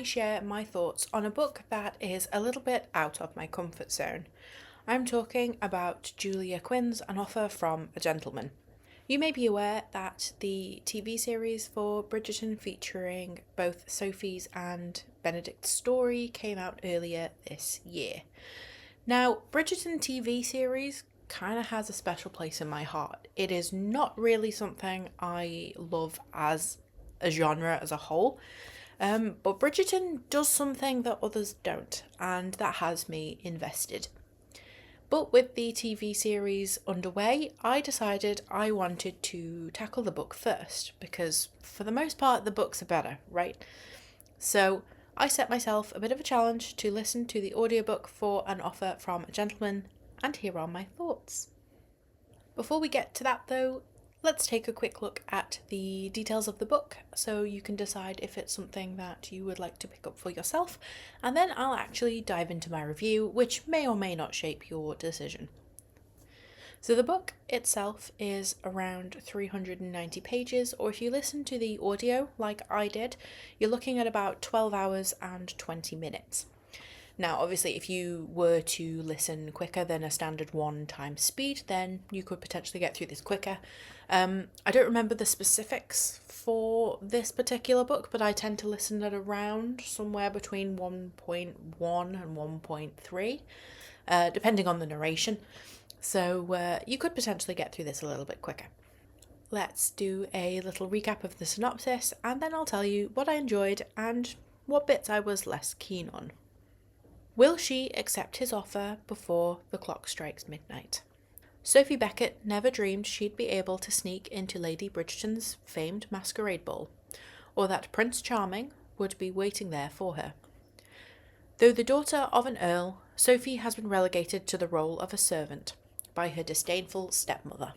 I share my thoughts on a book that is a little bit out of my comfort zone. I'm talking about Julia Quinn's An Offer from a Gentleman. You may be aware that the TV series for Bridgerton featuring both Sophie's and Benedict's story came out earlier this year. Now, Bridgerton TV series kind of has a special place in my heart. It is not really something I love as a genre as a whole, but Bridgerton does something that others don't, and that has me invested. But with the TV series underway, I decided I wanted to tackle the book first, because for the most part the books are better, right? So I set myself a bit of a challenge to listen to the audiobook for An Offer from a Gentleman, and here are my thoughts. Before we get to that though, let's take a quick look at the details of the book so you can decide if it's something that you would like to pick up for yourself, and then I'll actually dive into my review, which may or may not shape your decision. So the book itself is around 390 pages, or if you listen to the audio like I did, you're looking at about 12 hours and 20 minutes. Now, obviously, if you were to listen quicker than a standard 1 speed, then you could potentially get through this quicker. I don't remember the specifics for this particular book, but I tend to listen at around somewhere between 1.1 and 1.3, depending on the narration. So you could potentially get through this a little bit quicker. Let's do a little recap of the synopsis, and then I'll tell you what I enjoyed and what bits I was less keen on. Will she accept his offer before the clock strikes midnight? Sophie Beckett never dreamed she'd be able to sneak into Lady Bridgerton's famed masquerade ball, or that Prince Charming would be waiting there for her. Though the daughter of an earl, Sophie has been relegated to the role of a servant by her disdainful stepmother.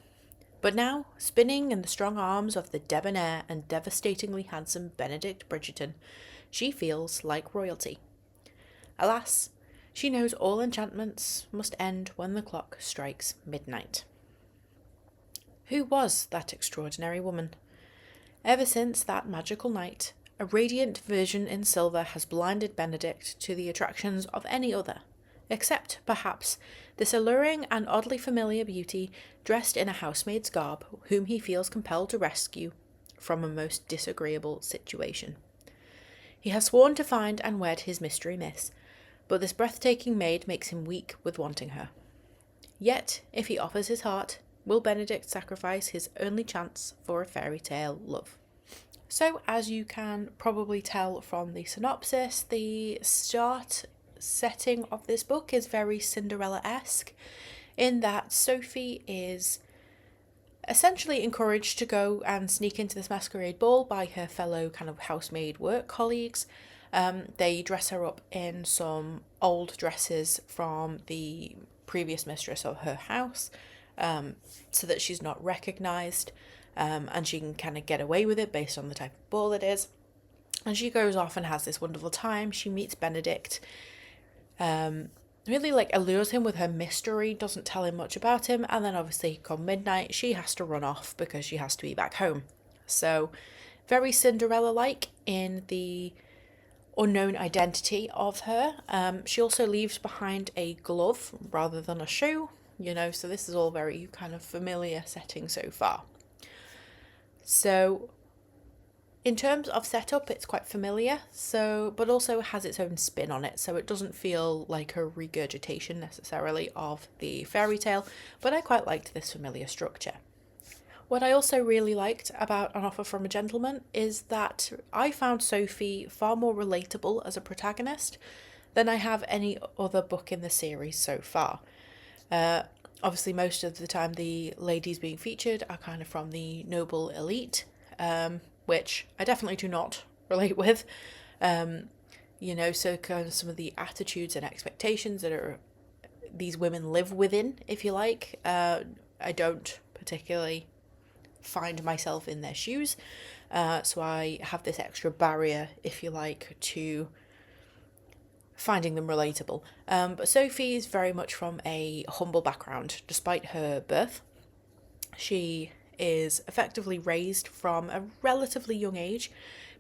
But now, spinning in the strong arms of the debonair and devastatingly handsome Benedict Bridgerton, she feels like royalty. Alas, she knows all enchantments must end when the clock strikes midnight. Who was that extraordinary woman? Ever since that magical night, a radiant vision in silver has blinded Benedict to the attractions of any other, except, perhaps, this alluring and oddly familiar beauty dressed in a housemaid's garb, whom he feels compelled to rescue from a most disagreeable situation. He has sworn to find and wed his mystery miss, but this breathtaking maid makes him weak with wanting her. Yet, if he offers his heart, will Benedict sacrifice his only chance for a fairy tale love? So, as you can probably tell from the synopsis, the start setting of this book is very Cinderella-esque, in that Sophie is essentially encouraged to go and sneak into this masquerade ball by her fellow kind of housemaid work colleagues. They dress her up in some old dresses from the previous mistress of her house, so that she's not recognised, and she can kind of get away with it based on the type of ball it is. And she goes off and has this wonderful time. She meets Benedict, really allures him with her mystery, doesn't tell him much about him, and then obviously come midnight she has to run off because she has to be back home. So very Cinderella-like in the unknown identity of her. She also leaves behind a glove rather than a shoe, so this is all very kind of familiar setting so far. So in terms of setup, it's quite familiar, but also has its own spin on it, so it doesn't feel like a regurgitation necessarily of the fairy tale, but I quite liked this familiar structure. What I also really liked about An Offer from a Gentleman is that I found Sophie far more relatable as a protagonist than I have any other book in the series so far. Obviously, most of the time the ladies being featured are kind of from the noble elite, which I definitely do not relate with. So kind of some of the attitudes and expectations that these women live within, if you like, I don't particularly find myself in their shoes, so I have this extra barrier, if you like, to finding them relatable. But Sophie is very much from a humble background. Despite her birth, she is effectively raised from a relatively young age,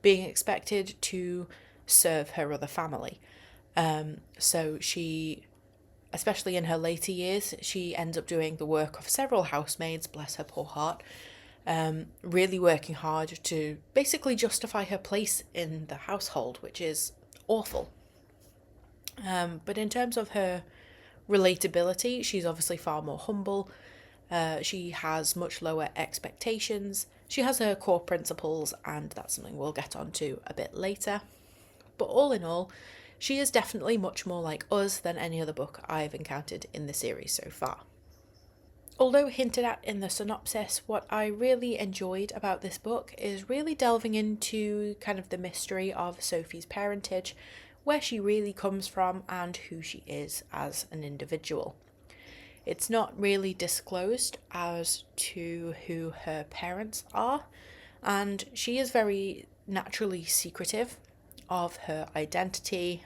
being expected to serve her other family. So she, especially in her later years, she ends up doing the work of several housemaids, bless her poor heart, really working hard to basically justify her place in the household, which is awful. But in terms of her relatability, she's obviously far more humble. She has much lower expectations. She has her core principles, and that's something we'll get onto a bit later. But all in all, she is definitely much more like us than any other book I've encountered in the series so far. Although hinted at in the synopsis, what I really enjoyed about this book is really delving into kind of the mystery of Sophie's parentage, where she really comes from and who she is as an individual. It's not really disclosed as to who her parents are, and she is very naturally secretive of her identity.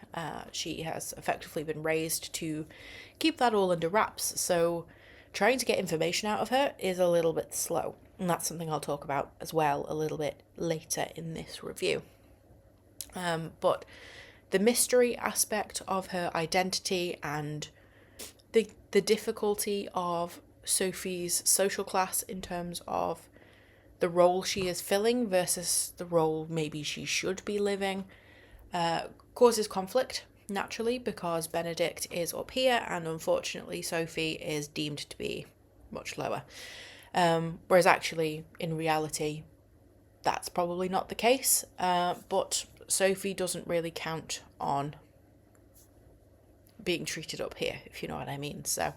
She has effectively been raised to keep that all under wraps, so trying to get information out of her is a little bit slow, and that's something I'll talk about as well a little bit later in this review. But the mystery aspect of her identity and the difficulty of Sophie's social class in terms of the role she is filling versus the role maybe she should be living causes conflict, naturally, because Benedict is up here and unfortunately Sophie is deemed to be much lower. Whereas actually, in reality, that's probably not the case, but Sophie doesn't really count on being treated up here, if you know what I mean. So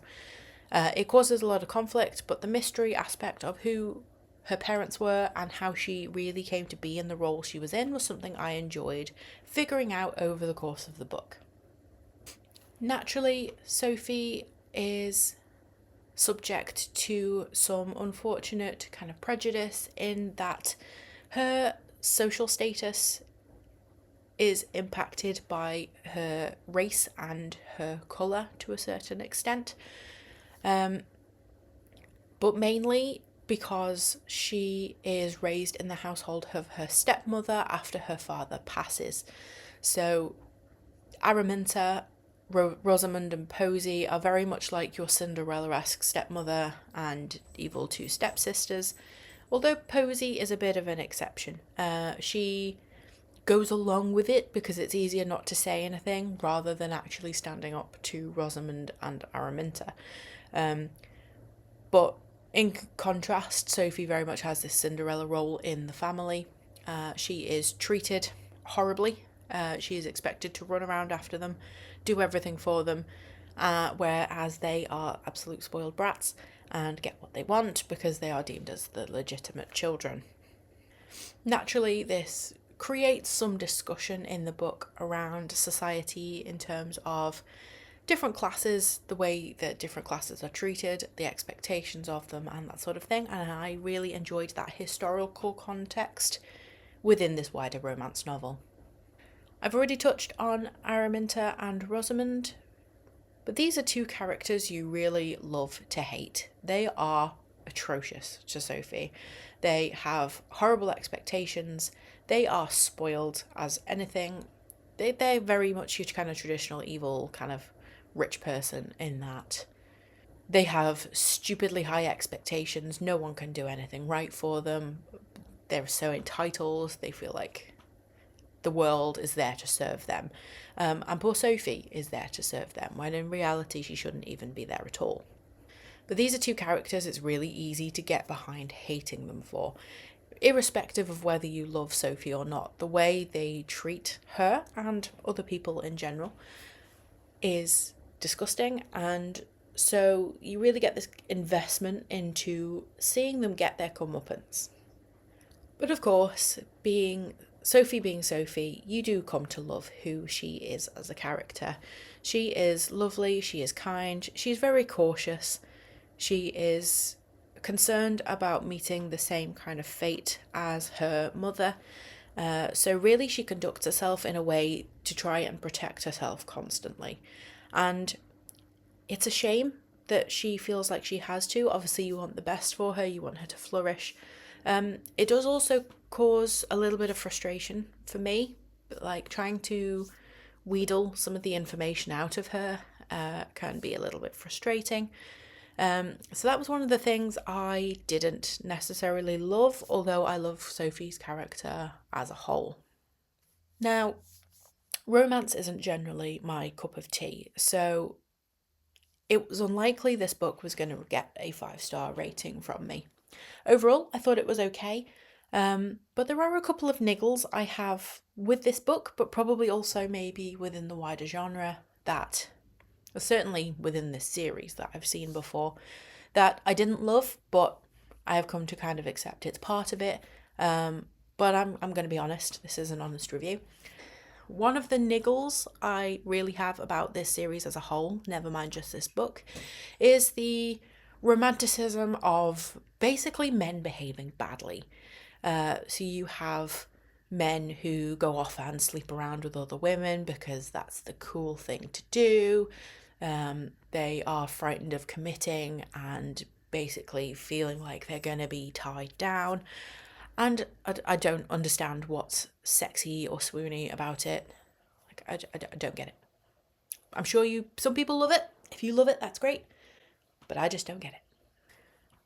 it causes a lot of conflict, but the mystery aspect of who her parents were and how she really came to be in the role she was in was something I enjoyed figuring out over the course of the book. Naturally, Sophie is subject to some unfortunate kind of prejudice in that her social status is impacted by her race and her colour to a certain extent, but mainly because she is raised in the household of her stepmother after her father passes. So Araminta, Rosamond and Posy are very much like your Cinderella-esque stepmother and evil two stepsisters, although Posy is a bit of an exception. She goes along with it because it's easier not to say anything rather than actually standing up to Rosamond and Araminta. But in contrast, Sophie very much has this Cinderella role in the family. She is treated horribly. She is expected to run around after them, do everything for them, whereas they are absolute spoiled brats and get what they want because they are deemed as the legitimate children. Naturally, this creates some discussion in the book around society in terms of different classes, the way that different classes are treated, the expectations of them, and that sort of thing. And I really enjoyed that historical context within this wider romance novel. I've already touched on Araminta and Rosamond, but these are two characters you really love to hate. They are atrocious to Sophie. They have horrible expectations. They are spoiled as anything. They're very much your kind of traditional evil kind of rich person in that they have stupidly high expectations. No one can do anything right for them. They're so entitled. They feel like the world is there to serve them. And poor Sophie is there to serve them, when in reality she shouldn't even be there at all. But these are two characters it's really easy to get behind hating them for. Irrespective of whether you love Sophie or not, the way they treat her and other people in general is disgusting, and so you really get this investment into seeing them get their comeuppance. But of course, being Sophie, you do come to love who she is as a character. She is lovely, she is kind, she's very cautious, she is concerned about meeting the same kind of fate as her mother. So really she conducts herself in a way to try and protect herself constantly. And it's a shame that she feels like she has to. Obviously you want the best for her, you want her to flourish. It does also cause a little bit of frustration for me, like trying to wheedle some of the information out of her can be a little bit frustrating. So that was one of the things I didn't necessarily love, although I love Sophie's character as a whole. Now, romance isn't generally my cup of tea, so it was unlikely this book was going to get a 5-star rating from me. Overall, I thought it was okay, but there are a couple of niggles I have with this book, but probably also maybe within the wider genre that, certainly within this series that I've seen before, that I didn't love, but I have come to kind of accept it's part of it. But I'm going to be honest, this is an honest review. One of the niggles I really have about this series as a whole, never mind just this book, is the romanticism of basically men behaving badly. So you have men who go off and sleep around with other women because that's the cool thing to do. They are frightened of committing and basically feeling like they're going to be tied down. And I don't understand what's sexy or swoony about it. Like, I don't get it. I'm sure some people love it. If you love it, that's great. But I just don't get it.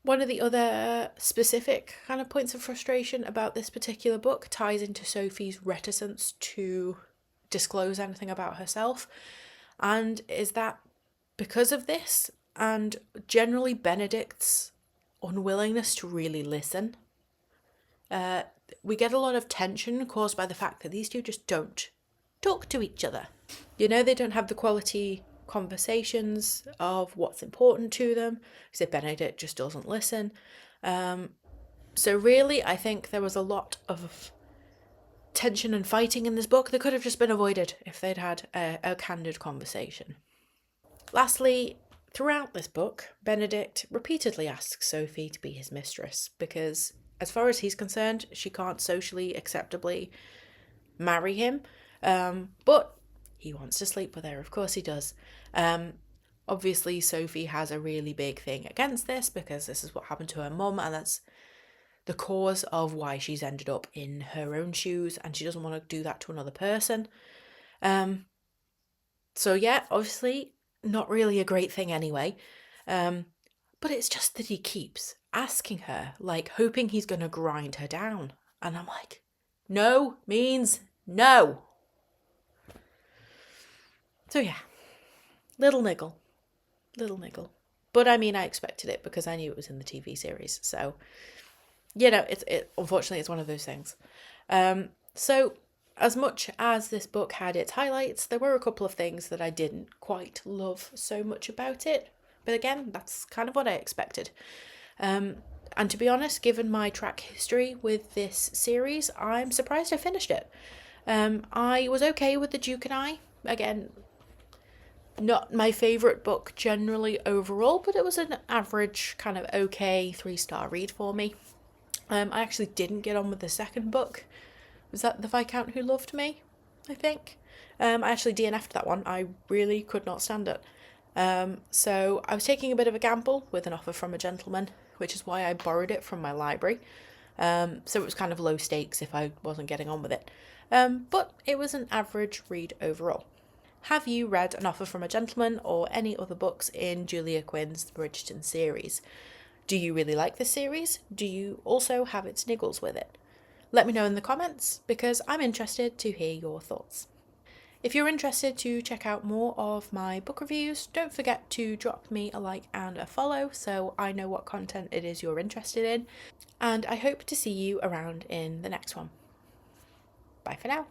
One of the other specific kind of points of frustration about this particular book ties into Sophie's reticence to disclose anything about herself. And is that because of this, and generally Benedict's unwillingness to really listen, we get a lot of tension caused by the fact that these two just don't talk to each other. You know, they don't have the quality conversations of what's important to them, because Benedict just doesn't listen. So really, I think there was a lot of tension and fighting in this book that could have just been avoided if they'd had a candid conversation. Lastly, throughout this book, Benedict repeatedly asks Sophie to be his mistress because, as far as he's concerned, she can't socially acceptably marry him, but he wants to sleep with her. Of course he does. Obviously, Sophie has a really big thing against this because this is what happened to her mum, and that's the cause of why she's ended up in her own shoes, and she doesn't want to do that to another person. So yeah, obviously not really a great thing anyway. But it's just that he keeps asking her, like hoping he's going to grind her down. And I'm like, no means no. So yeah, little niggle. But I mean, I expected it because I knew it was in the TV series. So, you know, unfortunately, it's one of those things. So as much as this book had its highlights, there were a couple of things that I didn't quite love so much about it. But again, that's kind of what I expected. And to be honest, given my track history with this series, I'm surprised I finished it. I was okay with The Duke and I. Again, not my favourite book generally overall, but it was an average kind of okay 3-star read for me. I actually didn't get on with the second book. Was that The Viscount Who Loved Me, I think? I actually DNF'd that one. I really could not stand it. So I was taking a bit of a gamble with An Offer from a Gentleman, which is why I borrowed it from my library. So it was kind of low stakes if I wasn't getting on with it. But it was an average read overall. Have you read An Offer from a Gentleman or any other books in Julia Quinn's Bridgerton series? Do you really like this series? Do you also have its niggles with it? Let me know in the comments because I'm interested to hear your thoughts. If you're interested to check out more of my book reviews, don't forget to drop me a like and a follow so I know what content it is you're interested in. And I hope to see you around in the next one. Bye for now.